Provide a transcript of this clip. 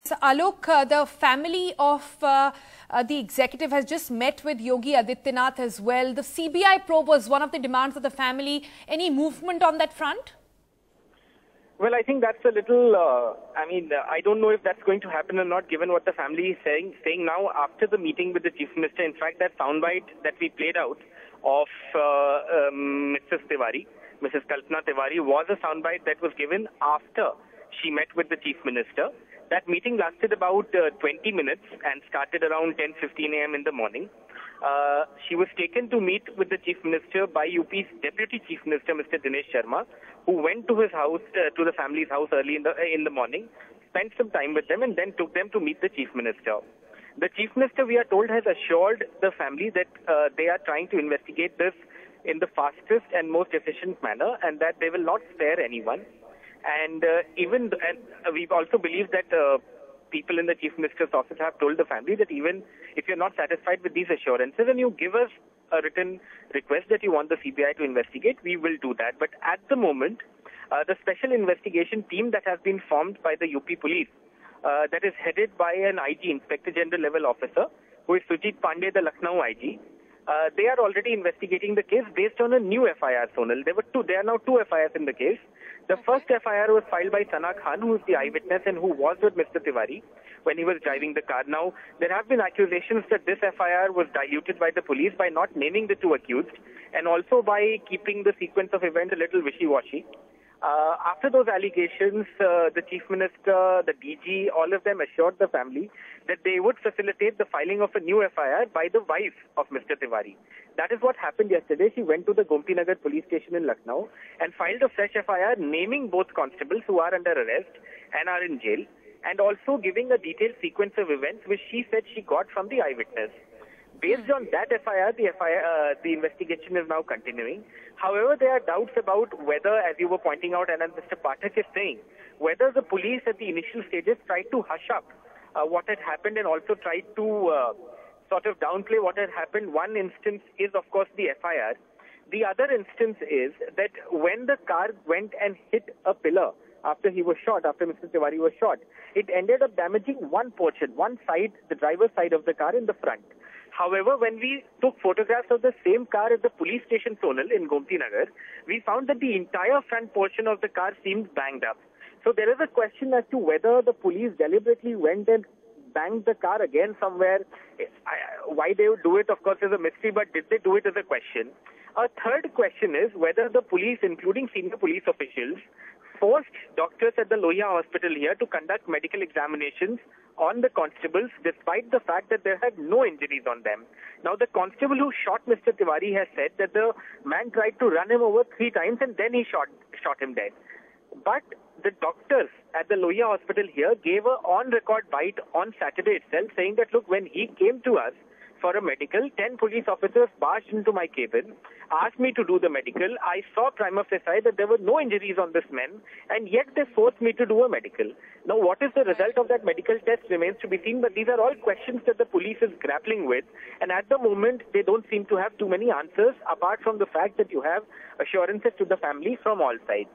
So, Alok, the family of the executive has just met with Yogi Adityanath as well. The CBI probe was one of the demands of the family. Any movement on that front? Well, I think that's a little, I don't know if that's going to happen or not, given what the family is saying now after the meeting with the Chief Minister. In fact, that soundbite that we played out of Mrs. Kalpana Tiwari, was a soundbite that was given after she met with the Chief Minister. That meeting lasted about 20 minutes and started around 10:15 a.m. in the morning. She was taken to meet with the Chief Minister by UP's Deputy Chief Minister, Mr. Dinesh Sharma, who went to his house, to the family's house early in the morning, spent some time with them, and then took them to meet the Chief Minister. The Chief Minister, we are told, has assured the family that they are trying to investigate this in the fastest and most efficient manner, and that they will not spare anyone. And we've also believed that people in the Chief Minister's office have told the family that even if you're not satisfied with these assurances and you give us a written request that you want the CBI to investigate, we will do that. But at the moment, the special investigation team that has been formed by the UP police, that is headed by an IG, Inspector General level officer, who is Sujit Pandey, the Lucknow IG, they are already investigating the case based on a new FIR, Sonal. There are now two FIRs in the case. The first FIR was filed by Sana Khan, who is the eyewitness and who was with Mr. Tiwari when he was driving the car. Now, there have been accusations that this FIR was diluted by the police by not naming the two accused and also by keeping the sequence of events a little wishy-washy. After those allegations, the Chief Minister, the DG, all of them assured the family that they would facilitate the filing of a new FIR by the wife of Mr. Tiwari. That is what happened yesterday. She went to the Gomti Nagar police station in Lucknow and filed a fresh FIR naming both constables who are under arrest and are in jail, and also giving a detailed sequence of events which she said she got from the eyewitness. Based on that FIR, the investigation is now continuing. However, there are doubts about whether, as you were pointing out and as Mr. Pathak is saying, whether the police at the initial stages tried to hush up what had happened and also tried to sort of downplay what had happened. One instance is, of course, the FIR. The other instance is that when the car went and hit a pillar after he was shot, after Mr. Tiwari was shot, it ended up damaging one portion, one side, the driver's side of the car in the front. However, when we took photographs of the same car at the police station, Sonal, in Gomti Nagar, we found that the entire front portion of the car seemed banged up. So there is a question as to whether the police deliberately went and banged the car again somewhere. Why they would do it, of course, is a mystery, but did they do it is a question. A third question is whether the police, including senior police officials, forced doctors at the Lohia hospital here to conduct medical examinations on the constables despite the fact that there had no injuries on them. Now, the constable who shot Mr. Tiwari has said that the man tried to run him over 3 times and then he shot him dead. But the doctors at the Lohia hospital here gave a on-record bite on Saturday itself, saying that, look, when he came to us for a medical, 10 police officers barged into my cabin, asked me to do the medical. I saw prima facie that there were no injuries on this man, and yet they forced me to do a medical. Now, what is the result of that medical test remains to be seen, but these are all questions that the police is grappling with, and at the moment, they don't seem to have too many answers, apart from the fact that you have assurances to the family from all sides.